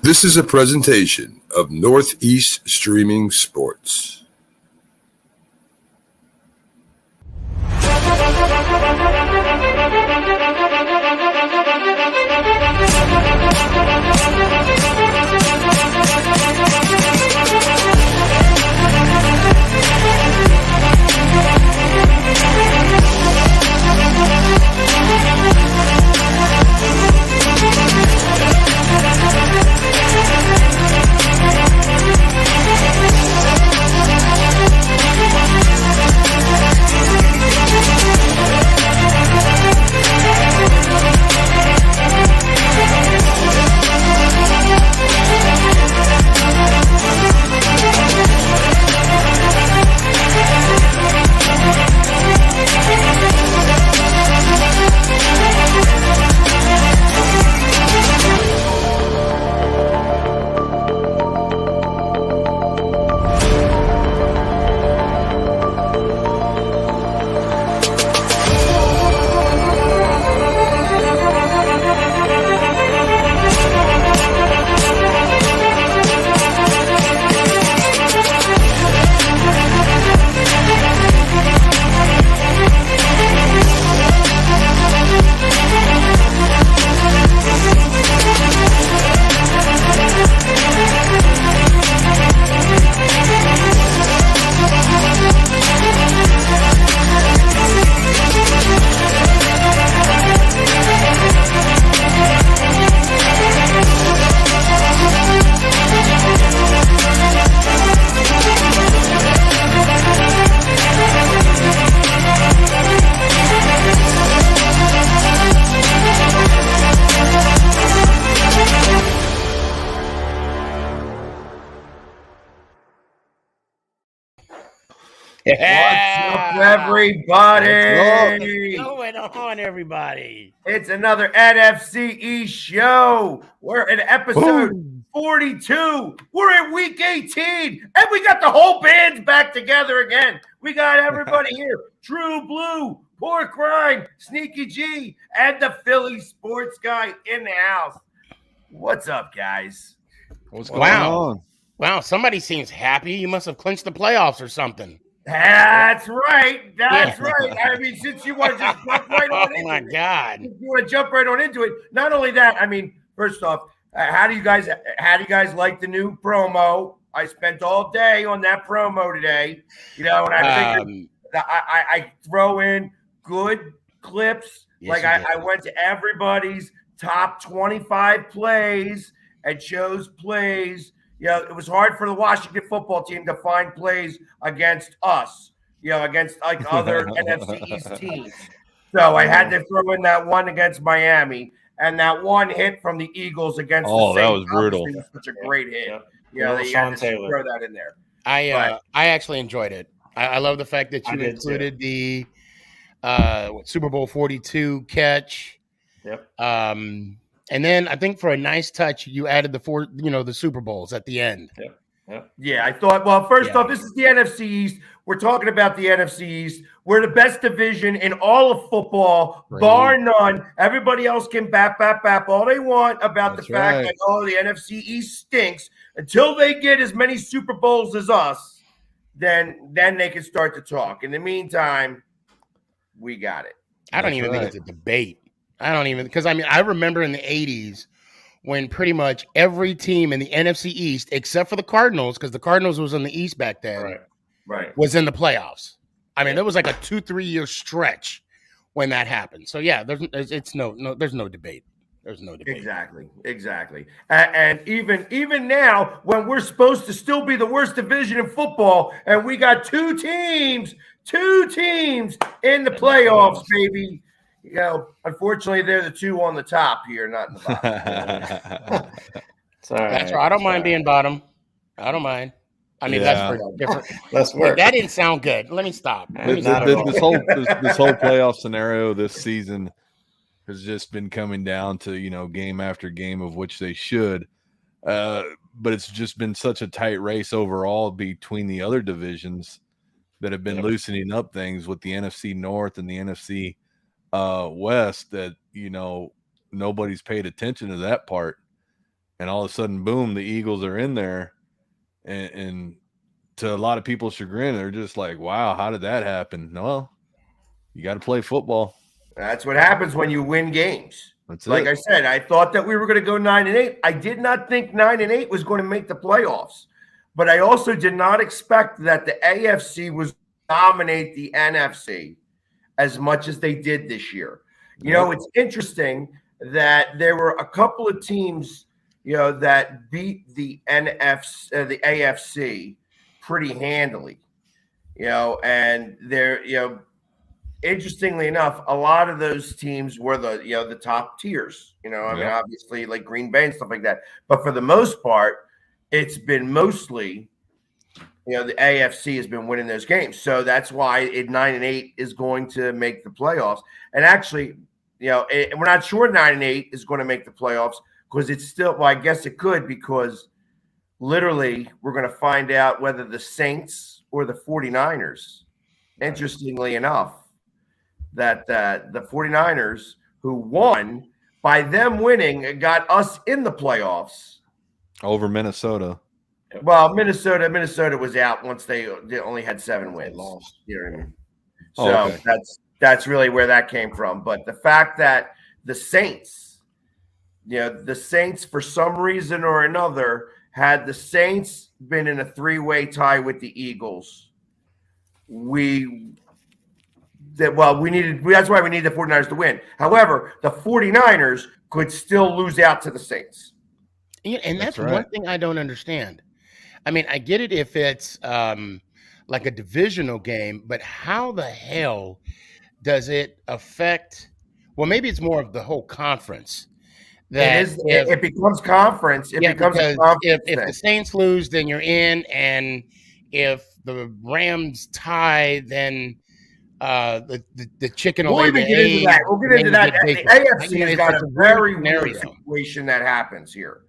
This is a presentation of Northeast Streaming Sports. What's up, everybody? What's going on, everybody? It's another NFC East show. We're in episode 42. We're in week 18, and we got the whole band's back together again. We got everybody here. True Blue, Pork Rind, Sneaky G, and the Philly sports guy in the house. What's up, guys? What's going on? Wow, somebody seems happy. You must have clinched the playoffs or something. That's right. That's right. I mean, since you want to just jump right on into it. Oh, my God. You want to jump right on into it. Not only that, I mean, first off, how do you guys like the new promo? I spent all day on that promo today, and I figured I throw in good clips. Yes, I went to everybody's top 25 plays and chose plays. It was hard for the Washington football team to find plays against us, against like other NFC East teams. So I had to throw in that one against Miami and that one hit from the Eagles against the Saints. That was brutal. Was such a great hit. They had to Taylor. throw that in there. I actually enjoyed it. I love the fact that you included the Super Bowl 42 catch. Yep. And then I think for a nice touch, you added the Super Bowls at the end. Yep. Yeah, I thought, well, first off, this is the NFC East. We're talking about the NFC East. We're the best division in all of football, bar none. Everybody else can bap all they want about the fact that, the NFC East stinks. Until they get as many Super Bowls as us, then they can start to talk. In the meantime, we got it. I don't even think it's a debate. Because I remember in the 80s when pretty much every team in the NFC East, except for the Cardinals, because the Cardinals was in the East back then, right, was in the playoffs. I mean, there was like a 2-3 year stretch when that happened. So yeah, there's no debate. There's no debate. Exactly. And even now, when we're supposed to still be the worst division in football, and we got two teams in the playoffs, baby. Unfortunately, they're the two on the top here, not in the bottom. That's right. I don't mind being bottom. I don't mind. I mean, that's pretty different. Let's work. That didn't sound good. Let me stop. This whole playoff scenario this season has just been coming down to game after game of which they should, but it's just been such a tight race overall between the other divisions that have been loosening up things with the NFC North and the NFC West that nobody's paid attention to that part. and all of a sudden, boom, the Eagles are in there, and to a lot of people's chagrin, they're just like, wow, how did that happen? Well, you got to play football. That's what happens when you win games. That's like it. I said, I thought that we were going to go 9-8. I did not think 9-8 was going to make the playoffs, but I also did not expect that the AFC was dominate the NFC as much as they did this year. You know, it's interesting that there were a couple of teams, you know, that beat the AFC pretty handily, you know, and they're, you know, interestingly enough, a lot of those teams were the top tiers, you know, I mean, obviously like Green Bay and stuff like that. But for the most part, it's been mostly, you know, the AFC has been winning those games. So that's why 9-8 is going to make the playoffs. And actually, you know, we're not sure 9-8 is going to make the playoffs because it's still, well, I guess it could, because literally we're going to find out whether the Saints or the 49ers, interestingly enough, that the 49ers, who won, by them winning, got us in the playoffs. Over Minnesota. Well, Minnesota was out once they only had 7 wins. Lost. You know what I mean? So that's really where that came from. But the fact that the Saints, you know, the Saints for some reason or another, had the Saints been in a 3-way tie with the Eagles, that's why we need the 49ers to win. However, the 49ers could still lose out to the Saints. Yeah, and that's right. one thing I don't understand. I mean, I get it if it's like a divisional game, but how the hell does it affect? Well, maybe it's more of the whole conference. It becomes conference. It becomes a conference. If the Saints lose, then you're in, and if the Rams tie, then the chicken will lay the egg. We'll get into that. The AFC has got a very weird situation that happens here.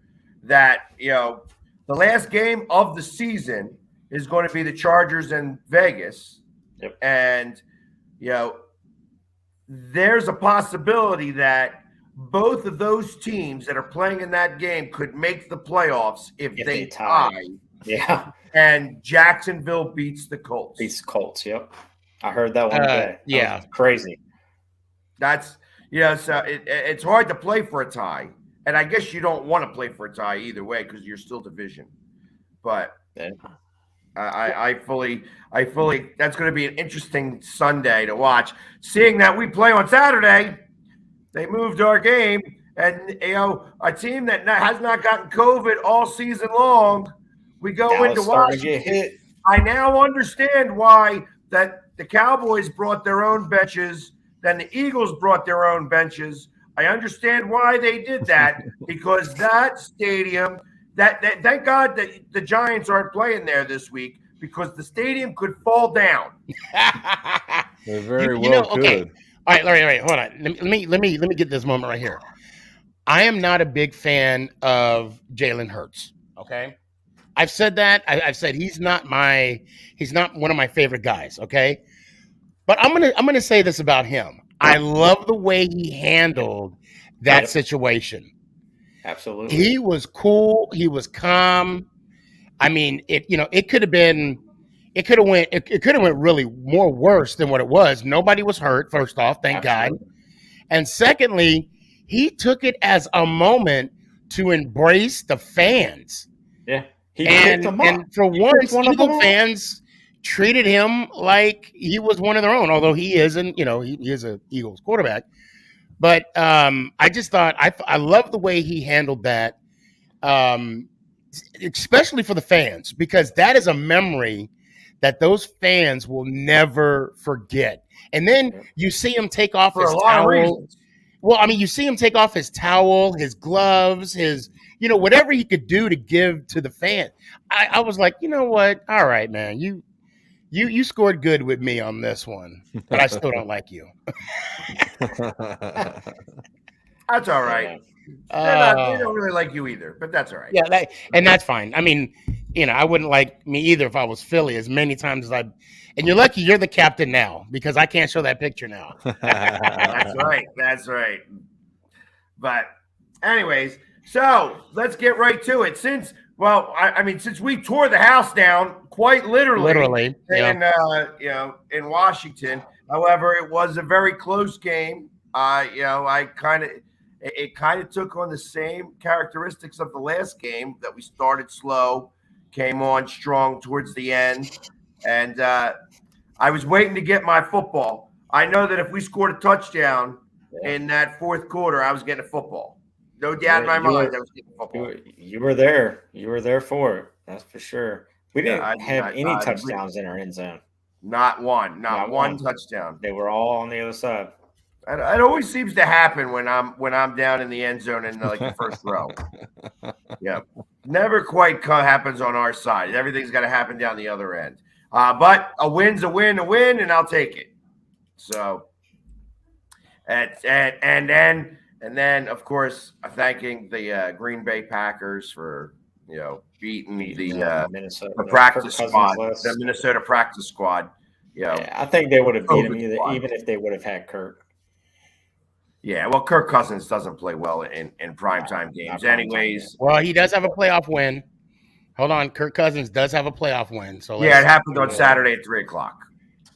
That, you know, the last game of the season is going to be the Chargers and Vegas. Yep. And, you know, there's a possibility that both of those teams that are playing in that game could make the playoffs if they tie. Yeah. And Jacksonville beats the Colts. Beats the Colts, yep. I heard that one day. Yeah. Crazy. That's, you know, so it's hard to play for a tie. And I guess you don't want to play for a tie either way because you're still division. But I fully, that's going to be an interesting Sunday to watch. Seeing that we play on Saturday, they moved our game. And, you know, a team that has not gotten COVID all season long, we go into Washington. I now understand why that the Cowboys brought their own benches, then the Eagles brought their own benches. I understand why they did that, because that stadium, thank God that the Giants aren't playing there this week, because the stadium could fall down. They very well could. Okay. All right, Larry, hold on. Let me get this moment right here. I am not a big fan of Jalen Hurts. Okay, I've said that. I've said he's not one of my favorite guys. Okay, but I'm gonna say this about him. I love the way he handled that situation. Absolutely. He was cool. He was calm. I mean, it could have went really more worse than what it was. Nobody was hurt, first off, thank God. And secondly, he took it as a moment to embrace the fans. Yeah. And for once, Eagle fans treated him like he was one of their own, although he isn't, he is a Eagles quarterback. But I just thought I love the way he handled that, especially for the fans, because that is a memory that those fans will never forget. And then you see him take off his towel. Well, I mean, you see him take off his towel, his gloves, his, whatever he could do to give to the fan. I was like, you know what? All right, man, you scored good with me on this one, but I still don't like you. That's all right. They don't really like you either, but that's all right. Yeah, and that's fine. I mean, I wouldn't like me either if I was Philly as many times as I. And you're lucky you're the captain now, because I can't show that picture now. That's right. But anyways, So let's get right to it. Since we tore the house down quite literally, in Washington. However, it was a very close game. It kind of took on the same characteristics of the last game, that we started slow, came on strong towards the end, and I was waiting to get my football. I know that if we scored a touchdown in that fourth quarter, I was getting a football. No doubt in my mind, I was getting football. You were there. You were there for it. That's for sure. We didn't have any touchdowns in our end zone. Not one. Not one touchdown. They were all on the other side. It always seems to happen when I'm down in the end zone in like the first row. Yeah, never quite happens on our side. Everything's got to happen down the other end. But a win's a win, and I'll take it. So, and then of course thanking the Green Bay Packers for beating the practice squad, the Minnesota practice squad. Yeah, I think they would have beat him even if they would have had Kirk. Yeah, well, Kirk Cousins doesn't play well in primetime games anyways. Well, he does have a playoff win. Hold on. Kirk Cousins does have a playoff win. So it happened on Saturday at 3:00.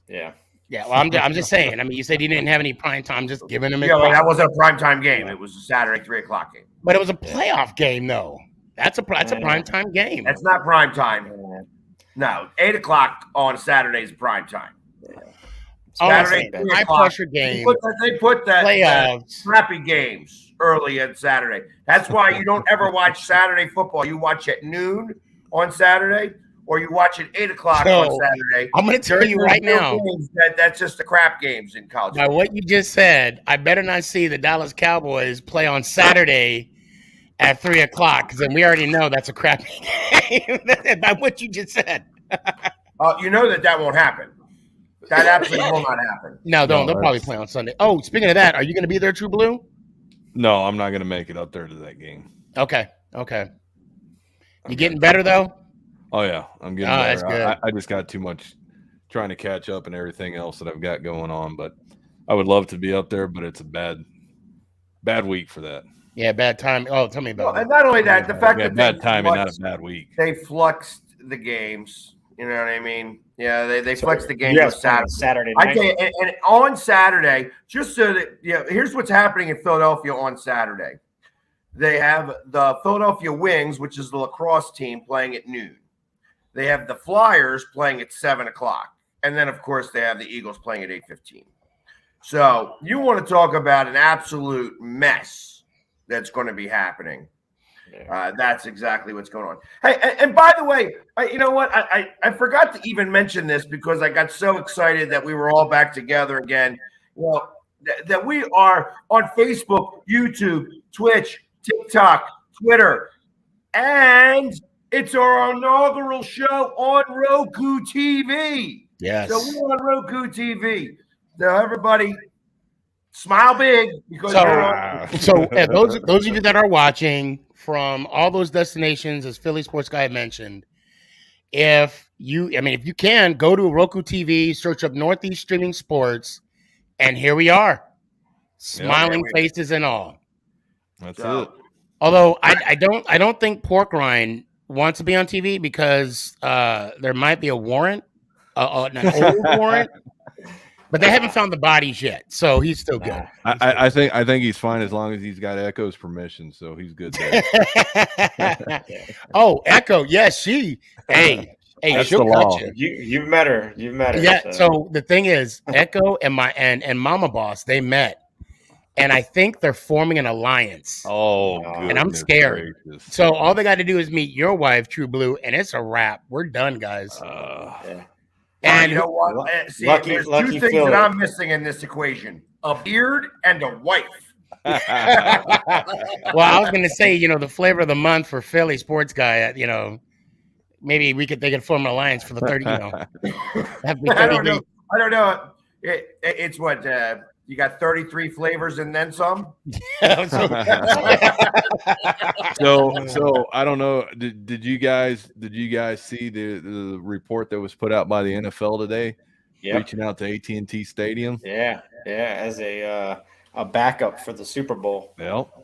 Yeah. Yeah, well, I'm just saying. I mean, you said he didn't have any prime time. Just giving him. Yeah, well, that wasn't a primetime game. It was a Saturday 3:00 game. But it was a playoff game, though. That's a primetime game. That's not primetime. No, 8:00 on Saturday is primetime. Yeah. Saturday, high pressure game. They put that playoffs, crappy games early on Saturday. That's why you don't ever watch Saturday football. You watch at noon on Saturday, or you watch at 8:00 on Saturday. I'm going to tell you right now, that's just the crap games in college. By what you just said, I better not see the Dallas Cowboys play on Saturday at 3:00, because then we already know that's a crappy game. By what you just said. You know that won't happen. That absolutely will not happen. No, they'll probably play on Sunday. Oh, speaking of that, are you going to be there, True Blue? No, I'm not going to make it up there to that game. Okay. You getting better, though? Oh, yeah. I'm getting better. That's good. I just got too much trying to catch up and everything else that I've got going on. But I would love to be up there, but it's a bad week for that. Yeah, bad time. Oh, tell me about it. And not only that, the fact that bad timing, not a bad week. They fluxed the games. You know what I mean? Yeah, they flexed the game on Saturday night. And on Saturday, just so that here's what's happening in Philadelphia on Saturday. They have the Philadelphia Wings, which is the lacrosse team, playing at noon. They have the Flyers playing at 7:00, and then of course they have the Eagles playing at 8:15. So you want to talk about an absolute mess that's going to be happening. That's exactly what's going on. Hey, and by the way, you know what? I forgot to even mention this because I got so excited that we were all back together again. Well, that we are on Facebook, YouTube, Twitch, TikTok, Twitter, and it's our inaugural show on Roku TV. Yes. So we're on Roku TV. So everybody, smile big because those of you that are watching from all those destinations, as Philly Sports Guy mentioned, if you can, go to Roku TV, search up Northeast Streaming Sports, and here we are, smiling faces and all. That's it. Although I don't think Pork Rind wants to be on TV because there might be a warrant, an old warrant. But they haven't found the bodies yet, so he's still good. I think he's fine as long as he's got Echo's permission, so he's good there. Oh, Echo, yes, she. Hey, she'll cut you. You've met her. Yeah. So the thing is, Echo and Mama Boss, they met, and I think they're forming an alliance. Oh, and I'm scared. Gracious. So all they got to do is meet your wife, True Blue, and it's a wrap. We're done, guys. Yeah. And you know what? There's two things that I'm missing in this equation: a beard and a wife. Well, I was going to say, the flavor of the month for Philly Sports Guy, maybe they could form an alliance for the 30. I don't know. It's what you got 33 flavors and then some. So I don't know. Did you guys see the report that was put out by the NFL today? Yeah, reaching out to AT&T Stadium. Yeah, as a backup for the Super Bowl. Well,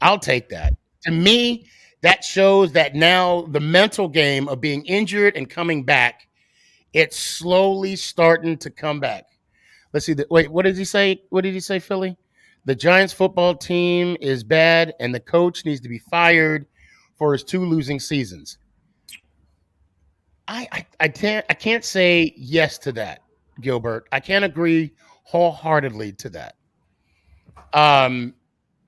I'll take that. To me, that shows that now the mental game of being injured and coming back, it's slowly starting to come back. Let's see. Wait, what did he say? What did he say, Philly? The Giants football team is bad, and the coach needs to be fired for his 2 losing seasons. I can't say yes to that, Gilbert. I can't agree wholeheartedly to that. And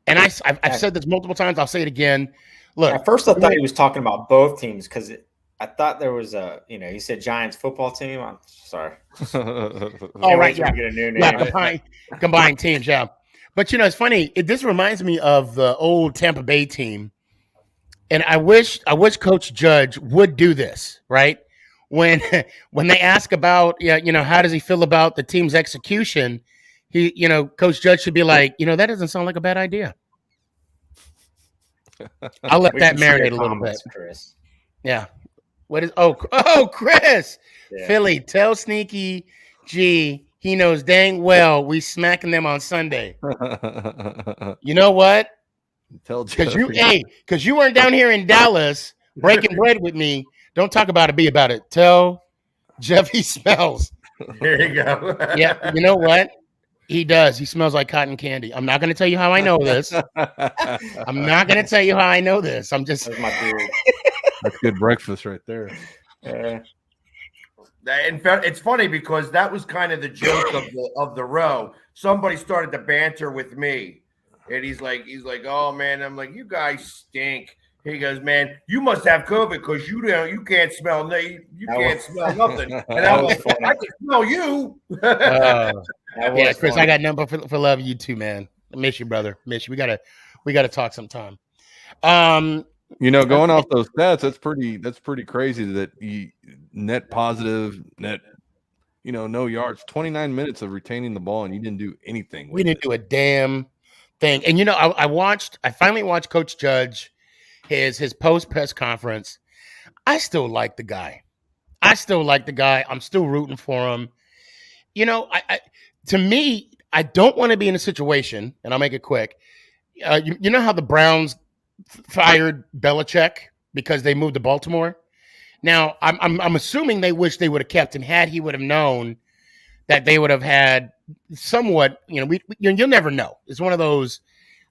I've said this multiple times. I'll say it again. Look, at first I thought he was talking about both teams because I thought there was he said Giants football team. I'm sorry. Oh, right. Yeah. Get a new name. Yeah, combined teams. Yeah. But, it's funny. This reminds me of the old Tampa Bay team. And I wish Coach Judge would do this, right? When they ask about, how does he feel about the team's execution? Coach Judge should be like, that doesn't sound like a bad idea. I'll let that marinate a little bit. Chris. Yeah. What is? Chris. Yeah. Philly, tell Sneaky G he knows dang well we smacking them on Sunday. You know what? Because you weren't down here in Dallas breaking bread with me. Don't talk about it. Be about it. Tell Jeff he smells. There you go. Yeah. You know what? He does. He smells like cotton candy. I'm not going to tell you how I know this. I'm just. That's my beard. That's good breakfast right there. In fact, it's funny because that was kind of the joke of the row. Somebody started to banter with me, and he's like, "Oh man," I'm like, "You guys stink." He goes, "Man, you must have COVID because you can't smell nothing." And I'm like, "I can smell you." Yeah, Chris, funny. I got number for love you too, man. I miss you, brother. Miss you. We gotta talk sometime. Going off those stats, that's pretty crazy that he net positive, no yards, 29 minutes of retaining the ball, and you didn't do anything. We didn't do a damn thing. And I finally watched Coach Judge his post press conference. I still like the guy. I'm still rooting for him. To me, I don't want to be in a situation, and I'll make it quick. You know how the Browns fired Belichick because they moved to Baltimore? Now, I'm assuming they wish they would have kept him had he would have known that they would have had somewhat, you'll never know. It's one of those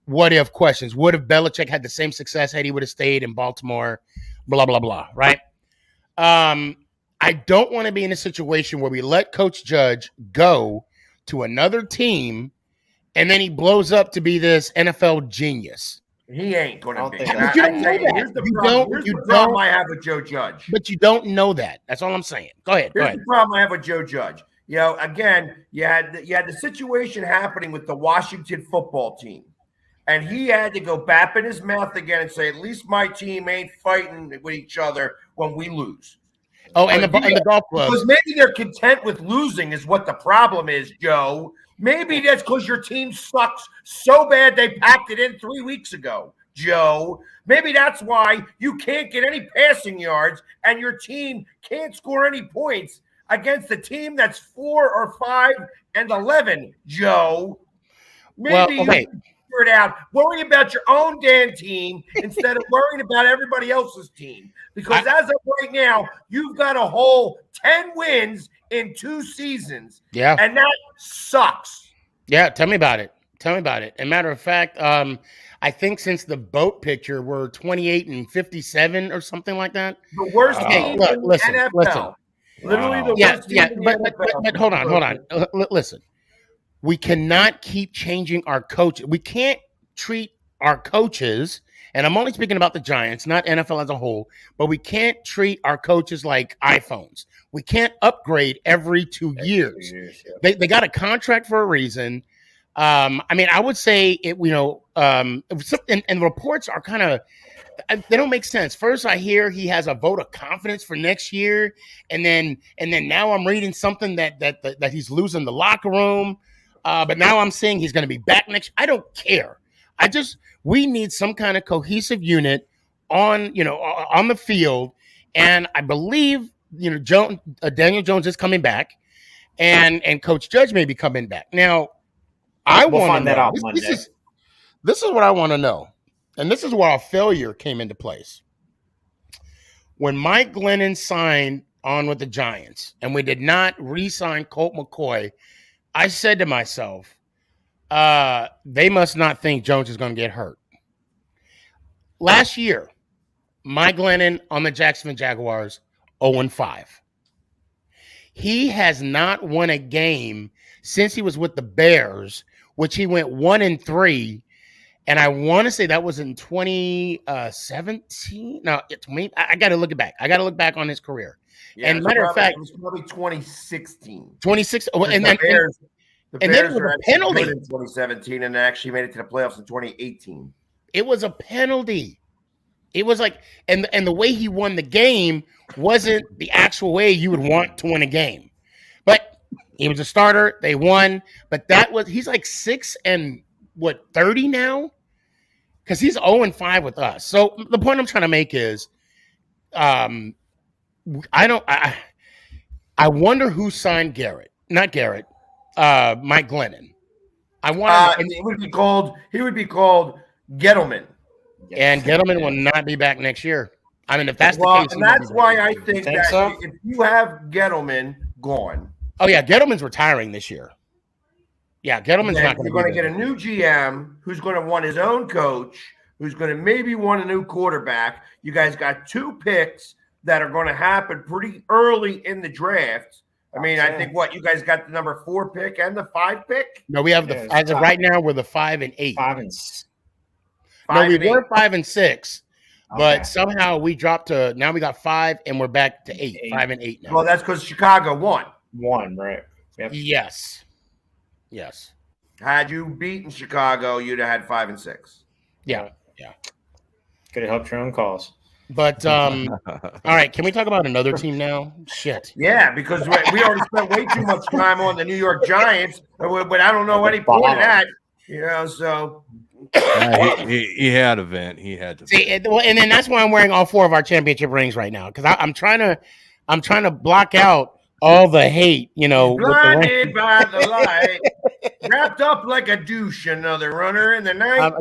what if questions. Would have Belichick had the same success had he would have stayed in Baltimore? Blah, blah, blah, right? I don't want to be in a situation where we let Coach Judge go to another team and then he blows up to be this NFL genius. He ain't going to be. Here's the problem I have with Joe Judge. But you don't know that. That's all I'm saying. Go ahead. Here's the problem I have with Joe Judge. Again, you had the situation happening with the Washington football team. And he had to go bap in his mouth again and say, at least my team ain't fighting with each other when we lose. Oh, and the golf club. Because maybe they're content with losing is what the problem is, Joe. Maybe that's because your team sucks so bad they packed it in 3 weeks ago, Joe. Maybe that's why you can't get any passing yards and your team can't score any points against a team that's 4 or 5 and 11, Joe. Maybe you figure it out. Worry about your own damn team instead of worrying about everybody else's team. Because as of right now, you've got a whole 10 wins in 2 seasons. Yeah. And that sucks. Yeah, tell me about it. And matter of fact, I think since the boat picture, we're 28-57 or something like that. The worst team in the NFL. Listen. Literally the worst team in the NFL. But hold on. Listen. We cannot keep changing our coach. We can't treat our coaches, and I'm only speaking about the Giants, not NFL as a whole, but we can't treat our coaches like iPhones. We can't upgrade every 2 years. They got a contract for a reason. I would say and the reports are kind of, they don't make sense. First, I hear he has a vote of confidence for next year, and then now I'm reading something that he's losing the locker room. But now I'm saying he's going to be back next. I don't care. We need some kind of cohesive unit on the field. And I believe, Daniel Jones is coming back and Coach Judge may be coming back. Now, I want to find that out Monday. This is what I want to know. and this is where our failure came into place. When Mike Glennon signed on with the Giants and we did not re-sign Colt McCoy, I said to myself, they must not think Jones is going to get hurt. Last year, Mike Glennon on the Jacksonville Jaguars, 0-5. He has not won a game since he was with the Bears, which he went 1-3. And I want to say that was in 2017. No, I got to look it back. I got to look back on his career. Yeah, and matter of fact, it was probably 2016. 2016. And then there was a penalty in 2017, and they actually made it to the playoffs in 2018. It was a penalty. It was like, and the way he won the game wasn't the actual way you would want to win a game. But he was a starter. They won. But he's like 6-30 now? Because he's 0-5 with us. So the point I'm trying to make is, I wonder who signed Garrett. Not Garrett. Mike Glennon. He would be called Gettleman. And Gettleman will not be back next year. I mean, if that's the case. And that's why I think that if you have Gettleman gone. Oh, yeah. Gettleman's retiring this year. Yeah, Gettleman's not going to. You're going to get a new GM who's going to want his own coach, who's going to maybe want a new quarterback. You guys got 2 picks that are going to happen pretty early in the draft. I mean, I think you guys got the number 4 pick and the 5 pick? No, we have as of right now, we're the 5 and 8. 5 and 6. No, we were 5 and 6, but somehow we dropped to now we got 5 and we're back to 8. 5 and 8 now. Well, that's because Chicago won. Right? Yep. Yes. Had you beaten Chicago, you'd have had 5 and 6. Yeah. Could have helped your own cause. But all right, can we talk about another team now? Shit. Yeah, because we already spent way too much time on the New York Giants, but I don't know any point of that. So he had a vent. He had to see, and then that's why I'm wearing all 4 of our championship rings right now, because I'm trying to block out all the hate, blinded by the light, wrapped up like a douche, another runner in the night.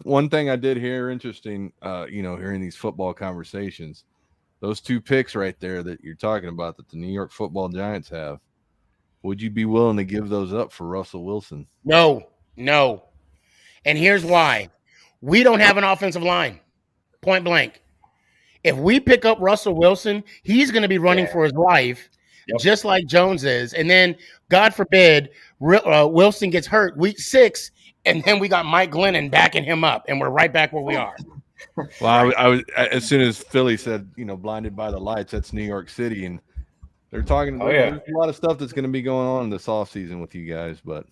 One thing I did hear interesting, hearing these football conversations, those 2 picks right there that you're talking about that the New York Football Giants have. Would you be willing to give those up for Russell Wilson? No. And here's why. We don't have an offensive line. Point blank. If we pick up Russell Wilson, he's going to be running for his life, just like Jones is. And then, God forbid, Wilson gets hurt week 6, and then we got Mike Glennon backing him up, and we're right back where we are. Well, I was as soon as Philly said, blinded by the lights, that's New York City, and they're talking about there's a lot of stuff that's going to be going on this offseason with you guys, but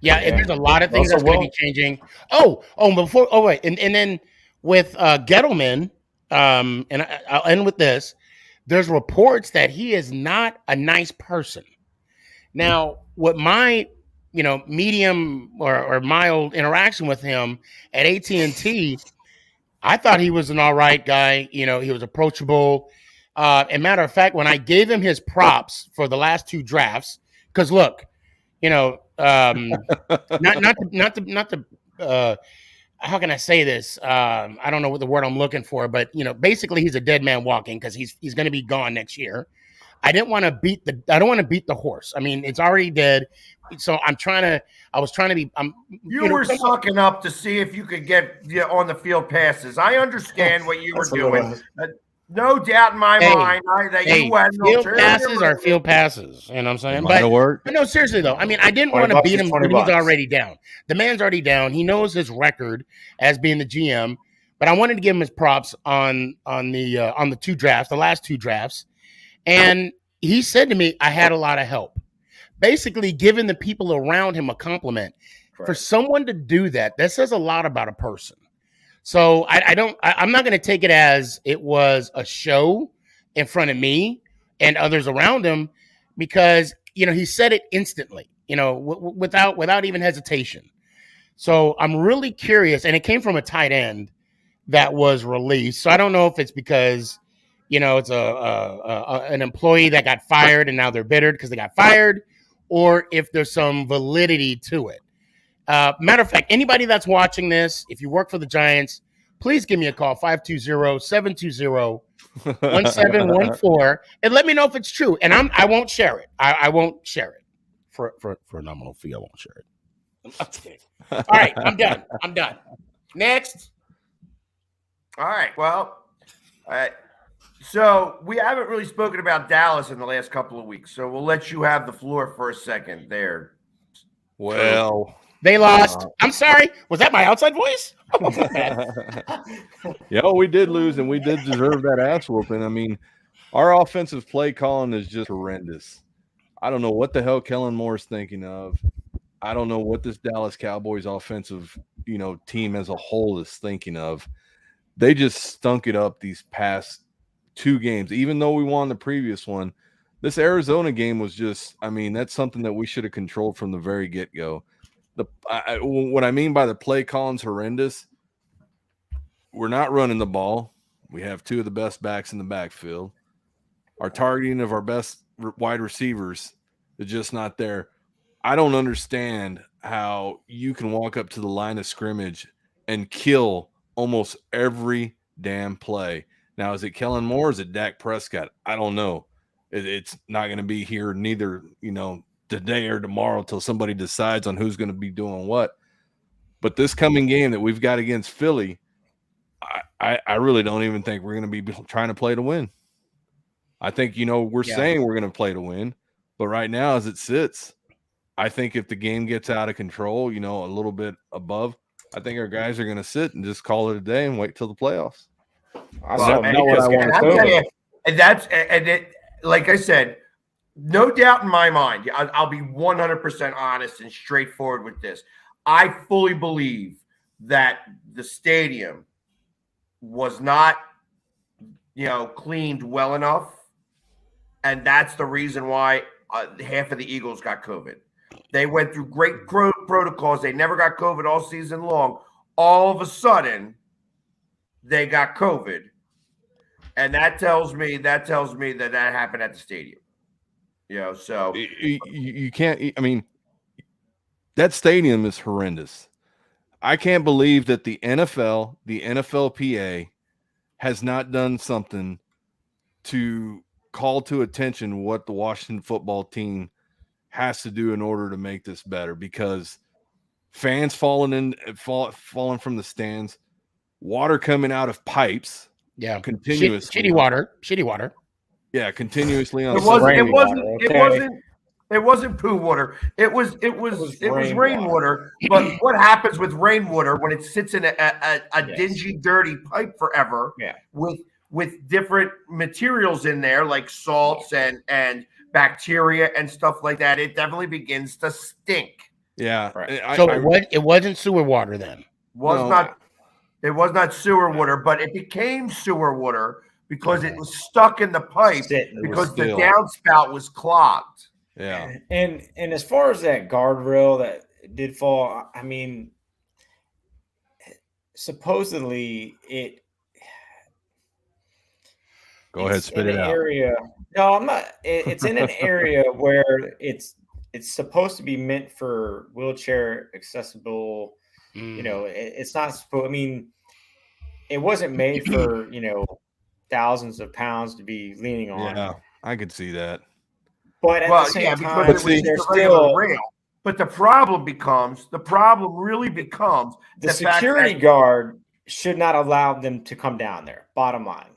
and there's a lot of things that's going to be changing. Wait, and then with Gettleman, and I'll end with this. There's reports that he is not a nice person. Now, with my medium or mild interaction with him at AT&T, I thought he was an all right guy. He was approachable. And matter of fact, when I gave him his props for the last 2 drafts, because look, not to how can I say this? I don't know what the word I'm looking for, but basically he's a dead man walking because he's going to be gone next year. I don't want to beat the horse. I mean, it's already dead. So you were sucking up to see if you could get on the field passes. I understand what you were doing. No doubt in my mind that you had no field passes are field passes. You know what I'm saying? But no, seriously though. I mean, I didn't want to beat him when he's already down. The man's already down. He knows his record as being the GM. But I wanted to give him his props on the 2 drafts, the last 2 drafts. And he said to me, I had a lot of help. Basically giving the people around him a compliment. Correct. For someone to do that says a lot about a person. So I'm not going to take it as it was a show in front of me and others around him, because, he said it instantly, without even hesitation. So I'm really curious. And it came from a tight end that was released. So I don't know if it's because, it's an employee that got fired and now they're bitter because they got fired, or if there's some validity to it. Matter of fact, anybody that's watching this, if you work for the Giants, please give me a call, 520-720-1714, and let me know if it's true. And I won't share it. I won't share it. For a nominal fee, I won't share it. I'm kidding. All right, I'm done. Next. All right. Well, so we haven't really spoken about Dallas in the last couple of weeks, so we'll let you have the floor for a second there. Well, they lost. I'm sorry. Was that my outside voice? Yeah, we did lose, and we did deserve that ass whooping. I mean, our offensive play calling is just horrendous. I don't know what the hell Kellen Moore's thinking of. I don't know what this Dallas Cowboys offensive, team as a whole is thinking of. They just stunk it up these past 2 games. Even though we won the previous one, this Arizona game was just, that's something that we should have controlled from the very get-go. What I mean by the play calling's horrendous, we're not running the ball. We have 2 of the best backs in the backfield. Our targeting of our best wide receivers is just not there. I don't understand how you can walk up to the line of scrimmage and kill almost every damn play. Now, is it Kellen Moore? Is it Dak Prescott? I don't know. It's not going to be here neither, today or tomorrow till somebody decides on who's going to be doing what. But this coming game that we've got against Philly, I really don't even think we're going to be trying to play to win. I think, we're saying we're going to play to win. But right now, as it sits, I think if the game gets out of control, a little bit above, I think our guys are going to sit and just call it a day and wait till the playoffs. Like I said, no doubt in my mind, I'll be 100% honest and straightforward with this. I fully believe that the stadium was not, cleaned well enough. And that's the reason why half of the Eagles got COVID. They went through great protocols. They never got COVID all season long. All of a sudden, they got COVID. And that tells me that happened at the stadium. So you can't. That stadium is horrendous. I can't believe that the NFL, the NFLPA, has not done something to call to attention what the Washington football team has to do in order to make this better, because fans falling from the stands, water coming out of pipes, continuously, shitty water, continuously on. It wasn't poo water. It was rainwater. But what happens with rainwater when it sits in a dingy, dirty pipe forever? With different materials in there like salts and bacteria and stuff like that, it definitely begins to stink. Yeah. Right. It wasn't sewer water then. It was not sewer water, but it became sewer water because it was stuck in the pipe because the downspout was clogged. Yeah. And as far as that guardrail that did fall, supposedly it. Go ahead, spit it out. No, I'm not. It's in an area where it's supposed to be meant for wheelchair accessible. It's not supposed. It wasn't made for thousands of pounds to be leaning on. Yeah, I could see that. But at the same time, there's still. Rail. But the problem really becomes the security guard should not allow them to come down there. Bottom line.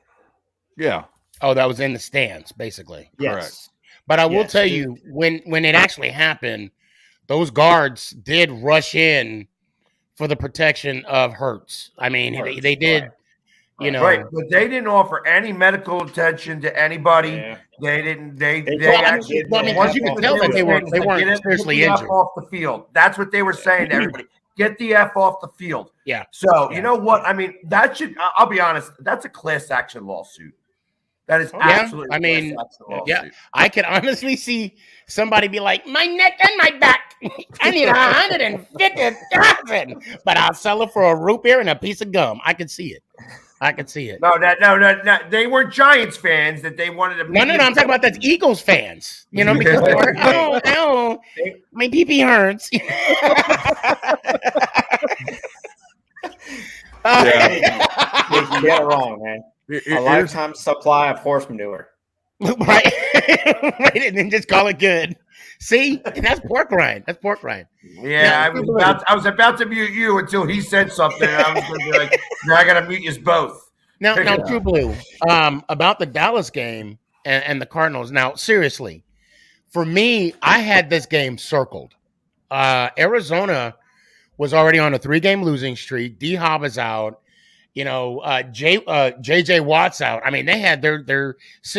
Yeah. Oh, that was in the stands, basically. Yes. Correct. But I will tell you, when it actually happened, those guards did rush in for the protection of Hurts. They did, Right, but they didn't offer any medical attention to anybody. Yeah. They didn't. Because you could tell that they weren't seriously injured. Off the field. That's what they were saying to everybody. Get the F off the field. Yeah. So you know what? That should. I'll be honest. That's a class action lawsuit. That is absolutely. I can honestly see somebody be like, "My neck and my back. I need $150,000, but I'll sell it for a root beer and a piece of gum." I can see it. I could see it. No, they weren't Giants fans that they wanted to. No. I'm talking about that's Eagles fans. You know, because they were, my pee hurts. You can get it wrong, man. A lifetime supply of horse manure. Right. Right, and then just call it good. See, and that's pork rind. Yeah, I was about to mute you until he said something. And I was going to be like, "Now I got to mute you both." Now, True Blue, about the Dallas game and the Cardinals. Now, seriously, for me, I had this game circled. Arizona was already on a 3-game losing streak. D-Hop is out. JJ Watt's out. I mean, they had their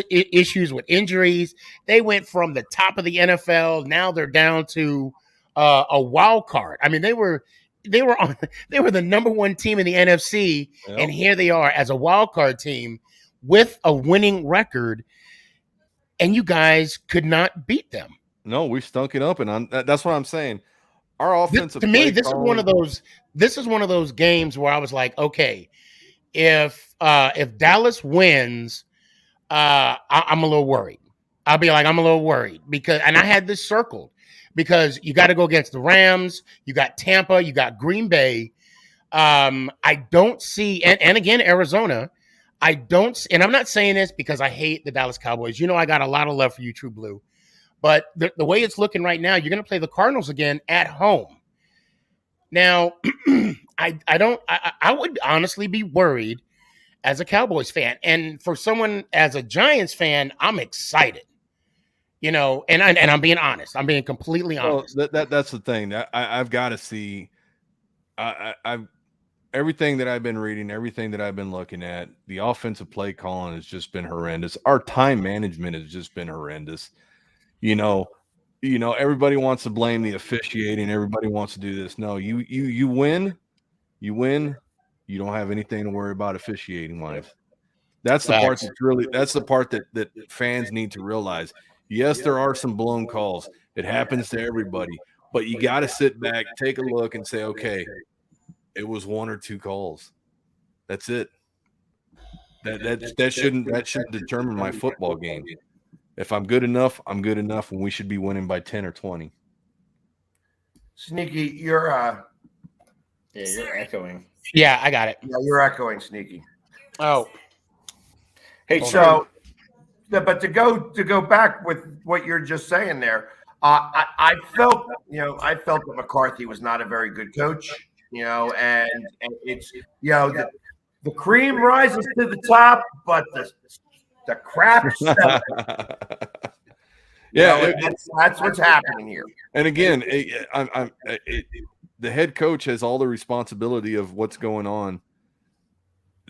issues with injuries. They went from the top of the NFL. Now they're down to a wild card. I mean, they were the number 1 team in the NFC, and here they are as a wild card team with a winning record, and you guys could not beat them. No, we stunk it up, and that's what I'm saying. Our offensive to me, this is one of those games where I was like, okay, if Dallas wins, I'm a little worried. I'll be like, I'm a little worried because I had this circled because you got to go against the Rams, you got Tampa, you got Green Bay. I don't see, and again, Arizona. And I'm not saying this because I hate the Dallas Cowboys. You know, I got a lot of love for you, True Blue. But the way it's looking right now, you're going to play the Cardinals again at home. Now, I would honestly be worried as a Cowboys fan. And for someone as a Giants fan, I'm excited. And I'm being honest. I'm being completely honest. Well, that's the thing. I've got to see I've everything that I've been reading, everything that I've been looking at, the offensive play calling has just been horrendous. Our time management has just been horrendous. Everybody wants to blame the officiating. Everybody wants to do this. No, you win. You don't have anything to worry about officiating wise. That's the part that's the part that fans need to realize. Yes, there are some blown calls. It happens to everybody, but you got to sit back, take a look and say, okay, it was 1 or 2 calls. That's it. That shouldn't determine my football game. If I'm good enough, I'm good enough, and we should be winning by 10 or 20. Sneaky, you're you're echoing. Yeah, I got it. Yeah, you're echoing, Sneaky. Oh. Hey, so but to go back with what you're just saying there, I felt that McCarthy was not a very good coach, and it's the cream rises to the top, but the crap. That's what's happening here. And again, the head coach has all the responsibility of what's going on.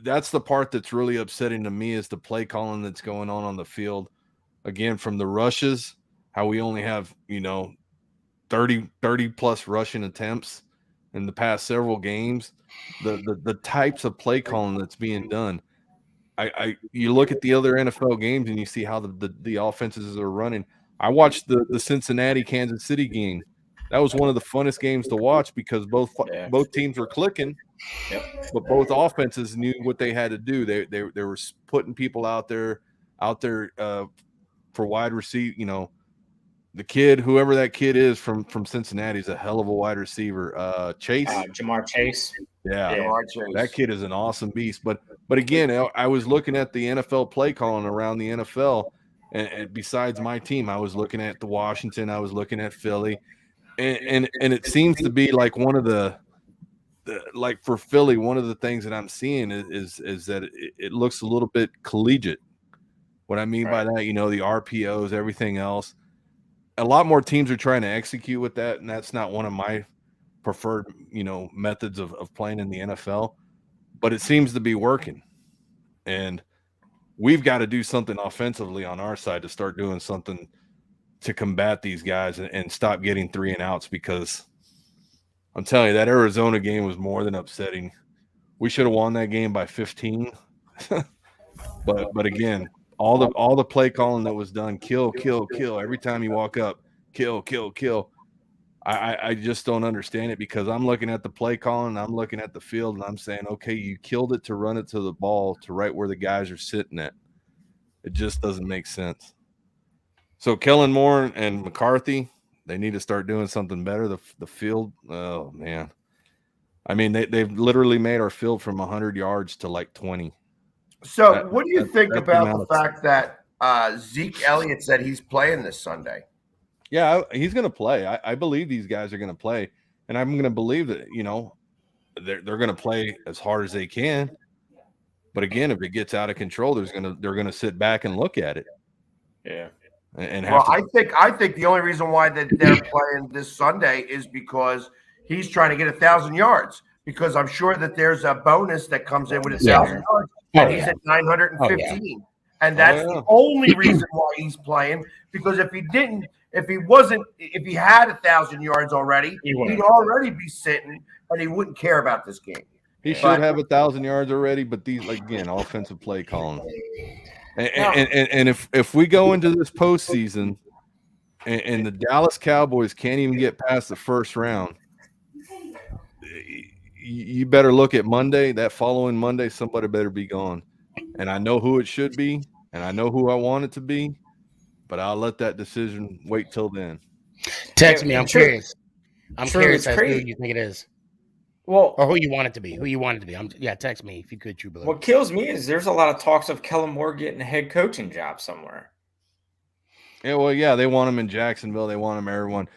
That's the part that's really upsetting to me is the play calling that's going on the field. Again, from the rushes, how we only have 30 plus rushing attempts in the past several games. The types of play calling that's being done. You look at the other NFL games and you see how the offenses are running. I watched the Cincinnati Kansas City game. That was one of the funnest games to watch because both teams were clicking, but both offenses knew what they had to do. They were putting people out there for wide receiver. The kid, whoever that kid is from Cincinnati, is a hell of a wide receiver. Chase, Jamar Chase. Yeah, that kid is an awesome beast. But again, I was looking at the NFL play calling around the NFL, and besides my team, I was looking at the Washington, I was looking at Philly, and it seems to be like one of the like for Philly, one of the things that I'm seeing is that it looks a little bit collegiate. What I mean by that, the RPOs, everything else. A lot more teams are trying to execute with that, and that's not one of my preferred, methods of playing in the NFL, but it seems to be working. And we've got to do something offensively on our side to start doing something to combat these guys and stop getting 3 and outs, because I'm telling you, that Arizona game was more than upsetting. We should have won that game by 15. But again, all the play calling that was done, kill. Every time you walk up, kill. I just don't understand it, because I'm looking at the play calling, I'm looking at the field, and I'm saying, okay, you killed it to run it to the ball to right where the guys are sitting at. It just doesn't make sense. So Kellen Moore and McCarthy, they need to start doing something better. The field, oh man. I mean, they've literally made our field from 100 yards to like 20. So what do you think about the fact that Zeke Elliott said he's playing this Sunday? Yeah, he's going to play. I believe these guys are going to play, and I'm going to believe that, you know, they're going to play as hard as they can. But again, if it gets out of control, they're going to sit back and look at it. Yeah. And well, I think the only reason why that they're playing this Sunday is because he's trying to get 1,000 yards. Because I'm sure that there's a bonus that comes in with 1,000 yards, and he's at 915, and that's the only reason why he's playing. Because if he had 1,000 yards already, he'd already be sitting, and he wouldn't care about this game. He should have 1,000 yards already, but these, again, offensive play calling. And if we go into this postseason and the Dallas Cowboys can't even get past the first round, you better look at Monday. That following Monday, somebody better be gone. And I know who it should be, and I know who I want it to be, but I'll let that decision wait till then. Text me. I'm curious. I'm curious as to who you think it is. Well, or who you want it to be. Text me if you could, True Blue. What kills me is there's a lot of talks of Kellen Moore getting a head coaching job somewhere. Yeah, well, yeah, they want him in Jacksonville. They want him everyone.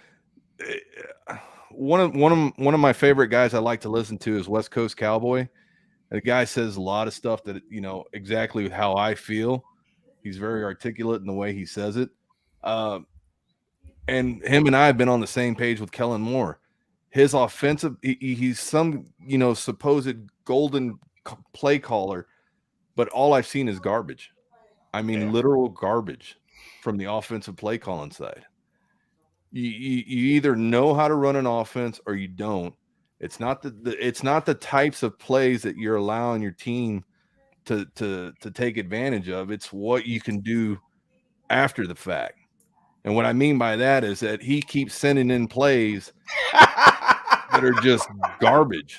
One of my favorite guys I like to listen to is West Coast Cowboy. The guy says a lot of stuff that, you know, exactly how I feel. He's very articulate in the way he says it. And him and I have been on the same page with Kellen Moore. His offensive, he's some, you know, supposed golden play caller, but all I've seen is garbage. I mean, literal garbage from the offensive play calling side. You either know how to run an offense or you don't. It's not the types of plays that you're allowing your team to take advantage of. It's what you can do after the fact. And what I mean by that is that he keeps sending in plays that are just garbage.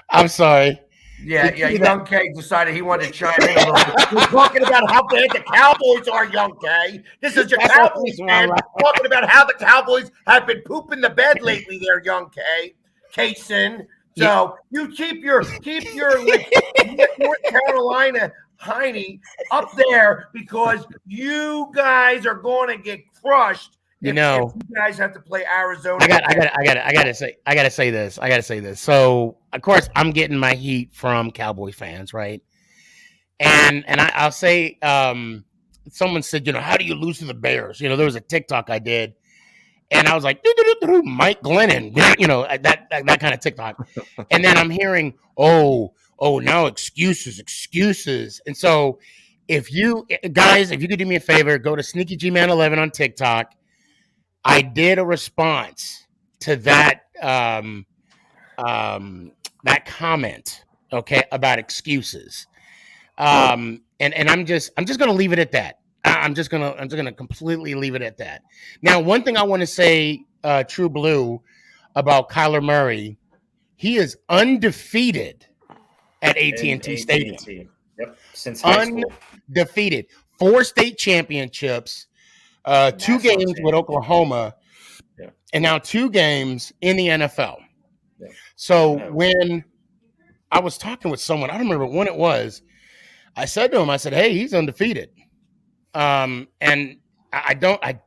I'm sorry. Yeah. Young K decided he wanted to chime in a little bit. We're talking about how bad the Cowboys are, Young K. This is your Cowboys fan talking about how the Cowboys have been pooping the bed lately there, Young K. Kaysen. So you keep your like, North Carolina Heine up there, because you guys are going to get crushed. If you guys have to play Arizona. I gotta say this. So of course I'm getting my heat from Cowboy fans, right? And I'll say, someone said, you know, how do you lose to the Bears? You know, there was a TikTok I did, and I was like, Mike Glennon, you know, that kind of TikTok. And then I'm hearing, oh, now excuses. And so if you guys, if you could do me a favor, go to Sneaky G-Man 11 on TikTok. I did a response to that that comment, okay, about excuses. And I'm just gonna leave it at that. I'm just gonna completely leave it at that. Now, one thing I want to say, True Blue, about Kyler Murray, he is undefeated at AT&T Stadium. Yep, since high school. Undefeated. 4 state championships, 2 games with Oklahoma, and now 2 games in the NFL. Yeah. So when I was talking with someone, I don't remember when it was, I said to him, I said, hey, he's undefeated. And I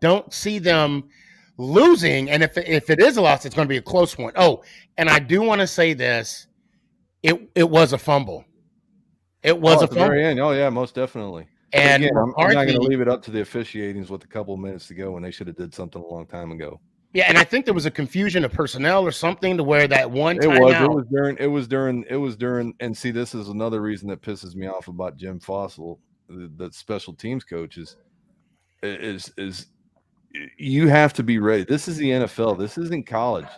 don't see them losing. And if it is a loss, it's going to be a close one. Oh, and I do want to say this. It was a fumble. It was a fumble. Very end. Oh, yeah, most definitely. And again, I'm not going to leave it up to the officiatings with a couple of minutes to go when they should have did something a long time ago. Yeah, and I think there was a confusion of personnel or something to where that one time it was during and see, this is another reason that pisses me off about Jim Fossil, the special teams coach, is you have to be ready. This is the NFL. This isn't college.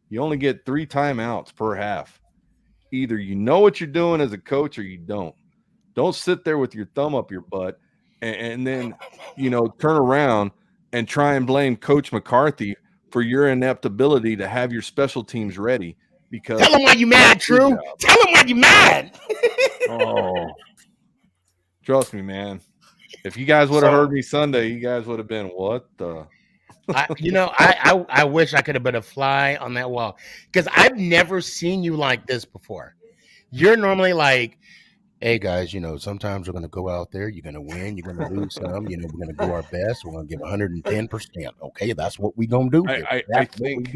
You only get 3 timeouts per half. Either you know what you're doing as a coach or you don't. Don't sit there with your thumb up your butt and then, you know, turn around and try and blame Coach McCarthy for your inept ability to have your special teams ready. Because tell him why you mad, True. Tell him why you mad. Oh, trust me, man. If you guys would have heard me Sunday, you guys would have been what the. I wish I could have been a fly on that wall because I've never seen you like this before. You're normally like, hey guys, sometimes we're going to go out there. You're going to win. You're going to lose some. We're going to do our best. We're going to give 110%. Okay, that's what we're going to do. I think.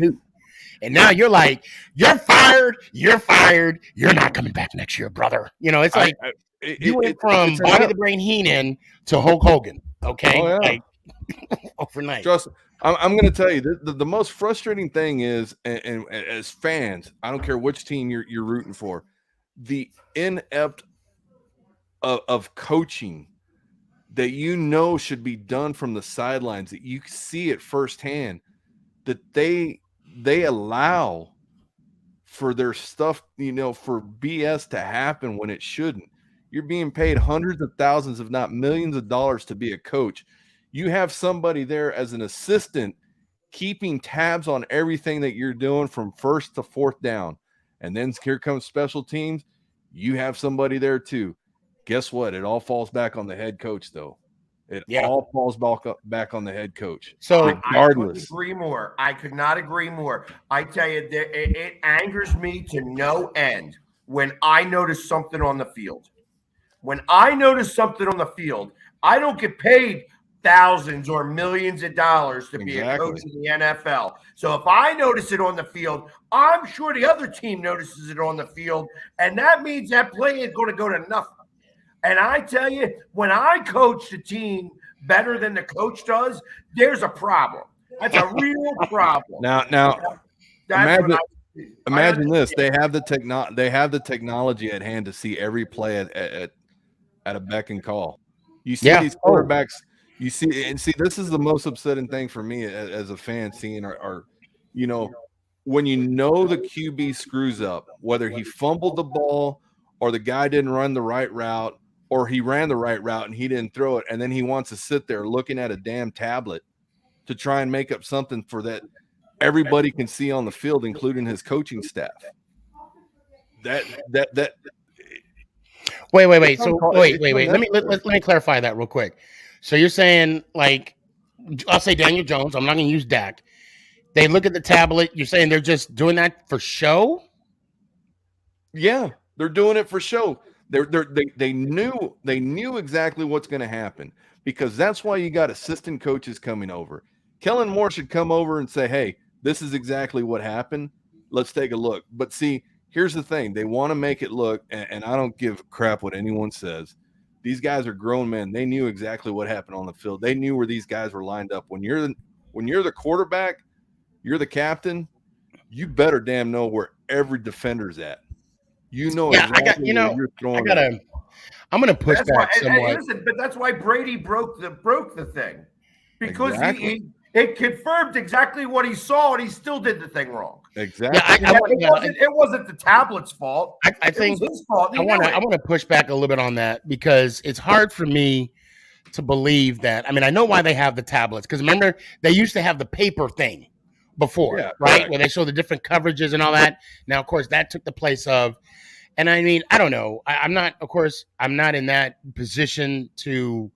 And now you're like, you're fired. You're fired. You're not coming back next year, brother. It's like you went from Bobby the Brain Heenan to Hulk Hogan. Okay, oh, yeah. Like, overnight. Trust me. I'm going to tell you the most frustrating thing is, and as fans, I don't care which team you're rooting for, the inept of coaching that should be done from the sidelines, that you see it firsthand, that they allow for their stuff, for BS to happen when it shouldn't. You're being paid hundreds of thousands, if not millions of dollars to be a coach. You have somebody there as an assistant keeping tabs on everything that you're doing from first to fourth down. And then here comes special teams. You have somebody there too. Guess what? It all falls back on the head coach, though. It all falls back on the head coach. So regardless. I could not agree more. I tell you, it angers me to no end when I notice something on the field. When I notice something on the field, I don't get paid thousands or millions of dollars to be a coach in the NFL. So if I notice it on the field, I'm sure the other team notices it on the field, and that means that play is going to go to nothing. And I tell you, when I coach the team better than the coach does, there's a problem. That's a real problem. Now, imagine this: they have the technology at hand to see every play at a beck and call. You see these quarterbacks. You see, this is the most upsetting thing for me as a fan, seeing our when the QB screws up, whether he fumbled the ball or the guy didn't run the right route, or he ran the right route and he didn't throw it, and then he wants to sit there looking at a damn tablet to try and make up something for that everybody can see on the field, including his coaching staff. Wait. So wait. Let me clarify that real quick. So you're saying, like, I'll say Daniel Jones. I'm not going to use Dak. They look at the tablet. You're saying they're just doing that for show? Yeah, they're doing it for show. They knew exactly what's going to happen, because that's why you got assistant coaches coming over. Kellen Moore should come over and say, hey, this is exactly what happened. Let's take a look. But see, here's the thing. They want to make it look, and I don't give a crap what anyone says. These guys are grown men. They knew exactly what happened on the field. They knew where these guys were lined up. When you're the quarterback, you're the captain, you better damn know where every defender's at. Exactly where you're throwing. I'm going to push back somewhat. Listen, but that's why Brady broke the thing, because it confirmed exactly what he saw, and he still did the thing wrong. Exactly. It wasn't the tablet's fault. I think it was his fault. I want to push back a little bit on that, because it's hard for me to believe that. I mean, I know why they have the tablets, because remember, they used to have the paper thing before, right? Correct. Where they show the different coverages and all that. Now, of course, that took the place of. And I mean, I don't know. I'm not in that position to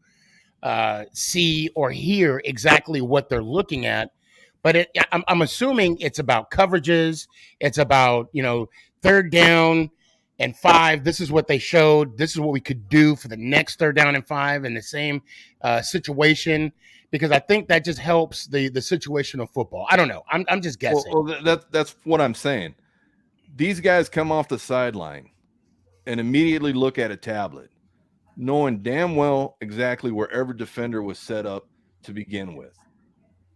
see or hear exactly what they're looking at. But I'm assuming it's about coverages. It's about, third down and 5. This is what they showed. This is what we could do for the next third down and 5 in the same situation. Because I think that just helps the situational football. I don't know. I'm just guessing. Well, that's what I'm saying. These guys come off the sideline and immediately look at a tablet, knowing damn well exactly where every defender was set up to begin with.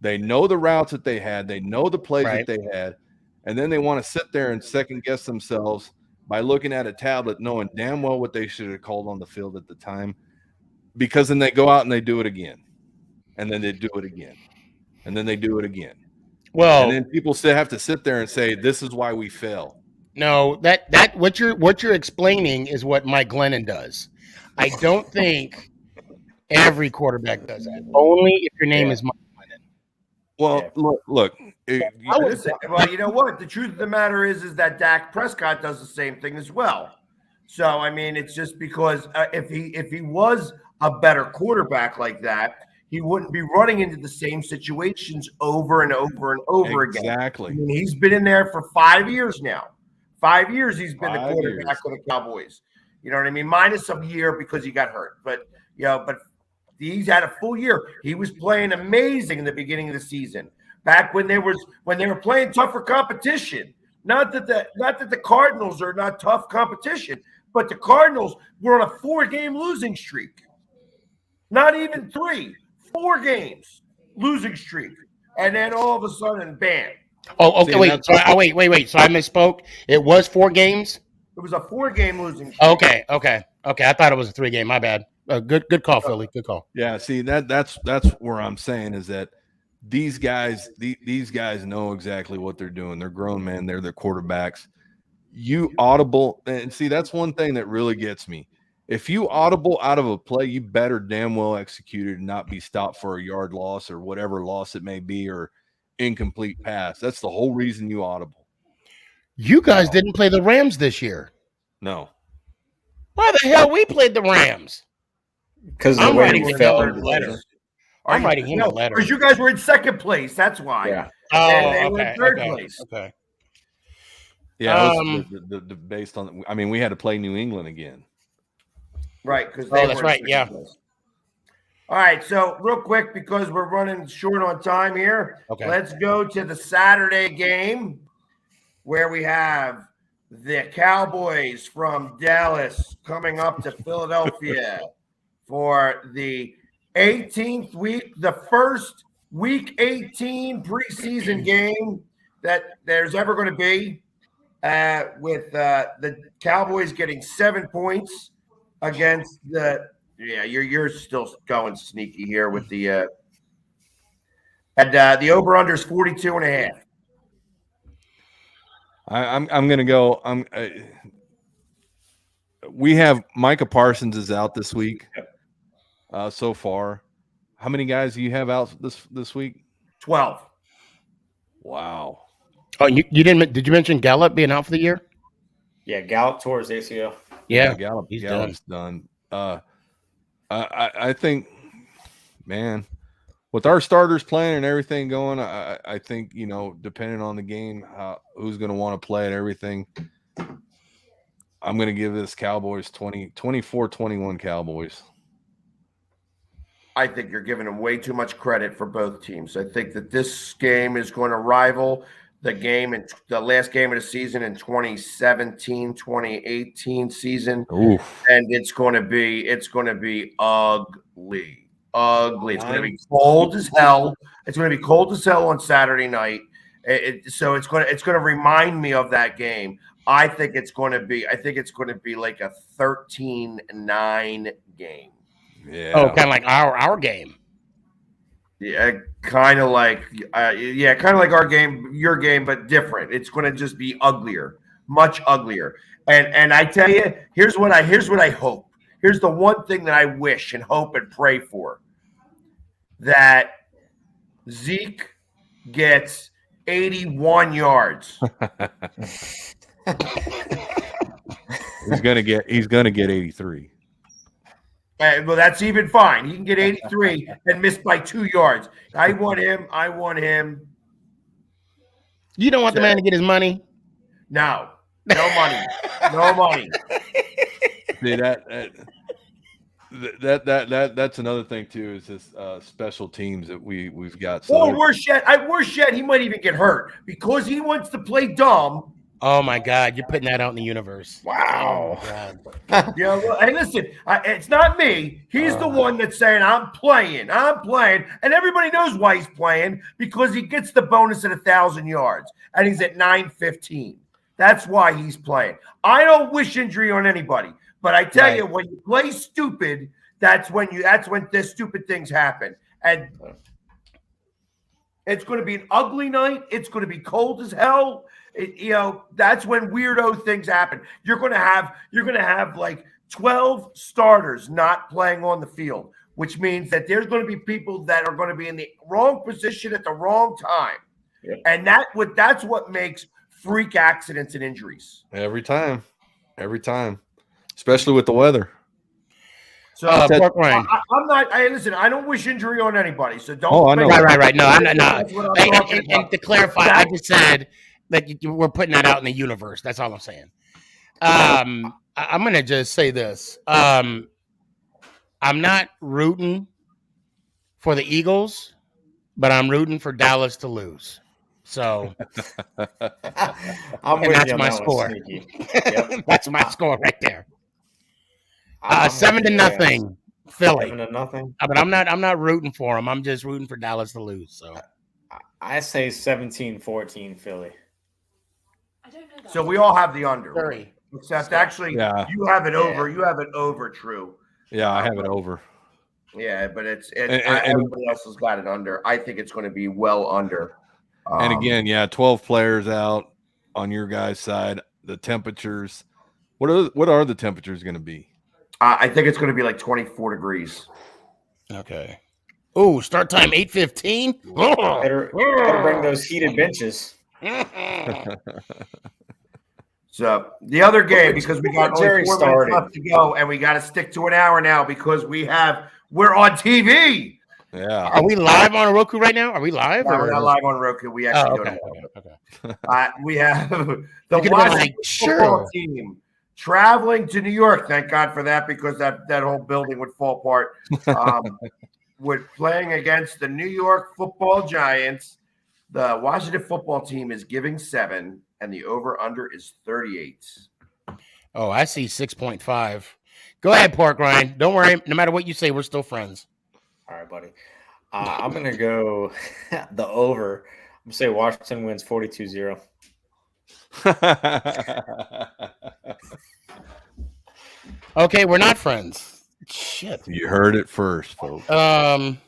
They know the routes that they had. They know the plays that they had. And then they want to sit there and second guess themselves by looking at a tablet, knowing damn well what they should have called on the field at the time, because then they go out and they do it again. And then they do it again. And then they do it again. Well, and then people still have to sit there and say, this is why we fail. No, that what you're explaining is what Mike Glennon does. I don't think every quarterback does that. Only if your name is Mike Glennon. Well, look. Well, you know what? The truth of the matter is that Dak Prescott does the same thing as well. So I mean, it's just because if he was a better quarterback like that, he wouldn't be running into the same situations over and over and over again. Exactly. I mean, he's been in there for 5 years now. 5 years he's been the quarterback of the Cowboys. You know what I mean? Minus a year because he got hurt. But he's had a full year. He was playing amazing in the beginning of the season. Back when they were playing tougher competition. Not that the Cardinals are not tough competition, but the Cardinals were on a 4-game losing streak. Not even 3. 4 games losing streak, and then all of a sudden, bam! Oh, okay. Wait. So So I misspoke. It was 4 games. It was a 4-game losing streak. Okay. I thought it was a 3-game. My bad. Good call, Philly. Good call. Yeah. See, that's where I'm saying is that these guys know exactly what they're doing. They're grown men. They're their quarterbacks. You audible, and see, that's one thing that really gets me. If you audible out of a play, you better damn well execute it and not be stopped for a yard loss or whatever loss it may be or incomplete pass. That's the whole reason you audible. You guys didn't play the Rams this year. No. Why the hell we played the Rams? Because I'm writing him a letter. I'm writing him a letter. Because you guys were in second place. That's why. Yeah. And they were in third place. Okay. Yeah. The based on. I mean, we had to play New England again. Right. Because that's right. Yeah. Place. All right. So real quick, because we're running short on time here. Okay. Let's go to the Saturday game where we have the Cowboys from Dallas coming up to Philadelphia for the 18th week, the first week 18 preseason game that there's ever going to be, with the Cowboys getting 7 points against the. Yeah, you're still going sneaky here with the the over under is 42.5. I'm going to go. We have Micah Parsons is out this week. So far, how many guys do you have out this week? 12. Wow. Oh, you didn't? Did you mention Gallup being out for the year? Yeah, Gallup towards ACL. Yeah, Gallup's done. I think, man, with our starters playing and everything going, I think, depending on the game, who's going to want to play and everything, I'm going to give this Cowboys 24-21 Cowboys. I think you're giving them way too much credit for both teams. I think that this game is going to rival the game in the last game of the season in 2017-2018 season. Oof. And it's going to be ugly. It's going to be cold as hell. It's going to be cold as hell on Saturday night. So it's going to remind me of that game. I think it's going to be like a 13-9 game. Yeah. Oh, kind of like our game. Yeah, kind of like our game, your game, but different. It's going to just be uglier, much uglier. And I tell you, here's what I hope. Here's the one thing that I wish and hope and pray for: that Zeke gets 81 yards. He's gonna get 83. Well, that's even fine. He can get 83 and miss by 2 yards. I want him. You don't want the man to get his money? No money. No money. See that's another thing too, is this special teams that we've got. So worse yet, he might even get hurt because he wants to play dumb. Oh my God, you're putting that out in the universe. Wow. Oh, well, hey, listen, it's not me. He's the one that's saying I'm playing, and everybody knows why he's playing, because he gets the bonus at 1,000 yards, and he's at 915. That's why he's playing. I don't wish injury on anybody, but I tell you, when you play stupid, that's when the stupid things happen, and it's going to be an ugly night. It's going to be cold as hell. That's when weirdo things happen. You're going to have like 12 starters not playing on the field which means that there's going to be people that are going to be in the wrong position at the wrong time. Yep. And that's what makes freak accidents and injuries. Every time, especially with the weather. So Pork rind. I'm not. Listen. I don't wish injury on anybody. So don't. Oh, I know. Right. No, I'm not. That's what I'm talking And about. to clarify, I just said that we're putting that out in the universe. That's all I'm saying. I'm gonna just say this. I'm not rooting for the Eagles, but I'm rooting for Dallas to lose. So I'm with that's you on my that one, score. Sneaky. Yep. That's my score right there. I'm 7-0, Philly. 7-0. But I'm not rooting for them. I'm just rooting for Dallas to lose. So I say 17-14 Philly. I don't know that. So we all have the under. Curry. Except actually, Yeah. you have it over. You have it over. True. Yeah, I have it over. Yeah, but And- everybody else has got it under. I think it's going to be well under. And again, 12 players out on your guys' side. The temperatures. What are the temperatures going to be? I think it's going to be like 24 degrees. Okay. Oh, start time 8:15. Better bring those heated benches. So the other game, because we got only Jerry 4 started. minutes left to go, and we got to stick to an hour now because we're on TV. Yeah. Are we live on Roku right now? Are we live? No, we're not live on Roku. We actually Oh, don't. okay. We have the You could've been Washington like, football sure. team traveling to New York. Thank God for that, because that whole building would fall apart. We're playing against the New York Football Giants. The Washington football team is giving 7, and the over/under is 38. Oh, I see 6.5. Go ahead, Pork Rind. Don't worry. No matter what you say, we're still friends. All right, buddy. I'm going to go the over. I'm going to say Washington wins 42-0. Okay, we're not friends. Shit. You heard it first, folks. Can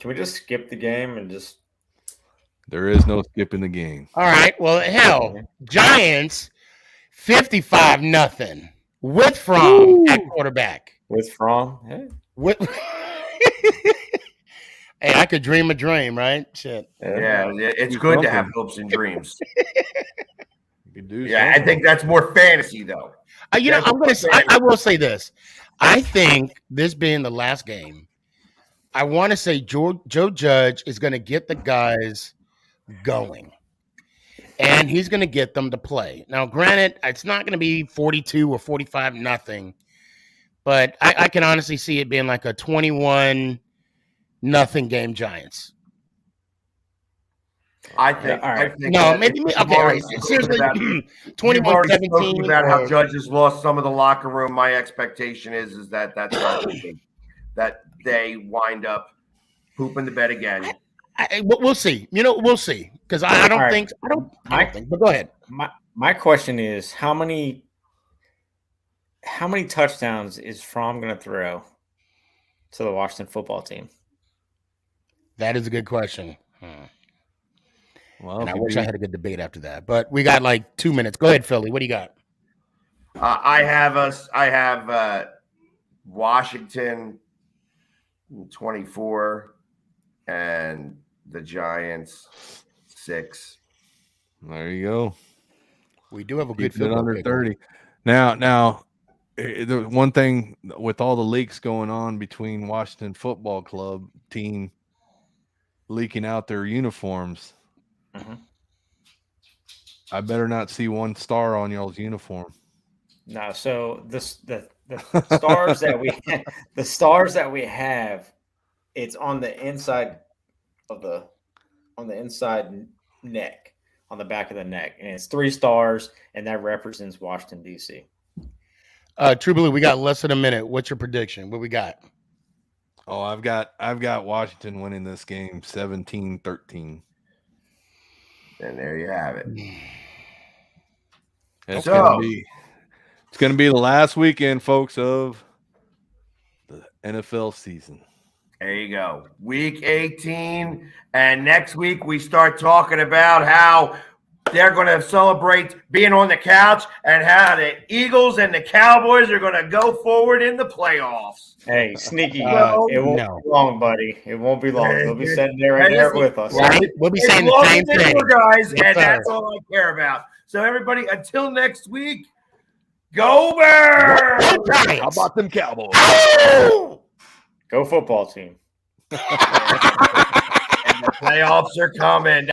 we just skip the game and just There is no skipping the game. All right. Well, hell, Giants 55-0 with Fromm at quarterback. with Fromm? Hey. With Hey, I could dream a dream, right? Shit. Yeah, it's good to have hopes and dreams. You could do Yeah, I something. think that's more fantasy, though. You know, I will say this. I think this being the last game, I want to say Joe Judge is going to get the guys going, and he's going to get them to play. Now, granted, it's not going to be 42 or 45-0, but I can honestly see it being like a 21-0 game Giants. I think. All right. I think No, that maybe if okay. All right. Seriously, You've already spoken 21-17. about how or- Judges lost some of the locker room. My expectation is that that's not that they wind up pooping the bed again. We'll see. You know, we'll see. Because I don't All right. think. I don't think. But go ahead. My question is how many touchdowns is Fromm going to throw to the Washington football team? That is a good question. Well, And I if you wish do- I had a good debate after that. But we got like 2 minutes. Go ahead, Philly. What do you got? I have Washington 24 and the Giants 6. There you go. We do have a good Keeping it football under pick. 30. Now, the one thing with all the leaks going on between Washington Football Club team leaking out their uniforms, Mhm. I better not see one star on y'all's uniform. No, so the stars that we have, it's on the inside of the inside neck, on the back of the neck, and it's 3 stars, and that represents Washington D.C. True Blue, we got less than a minute. What's your prediction? What we got? Oh, I've got Washington winning this game 17-13. And there you have it. It's So- gonna be the last weekend, folks, of the NFL season. There you go. Week 18. And next week we start talking about how they're going to celebrate being on the couch and how the Eagles and the Cowboys are going to go forward in the playoffs. Hey, Sneaky, it won't be long, buddy. It won't be long. They'll be sitting there right there with us. Right? We'll be saying the same thing. Guys, and that's all I care about. So, everybody, until next week, go Bears! How about them Cowboys? Go football team. And the playoffs are coming.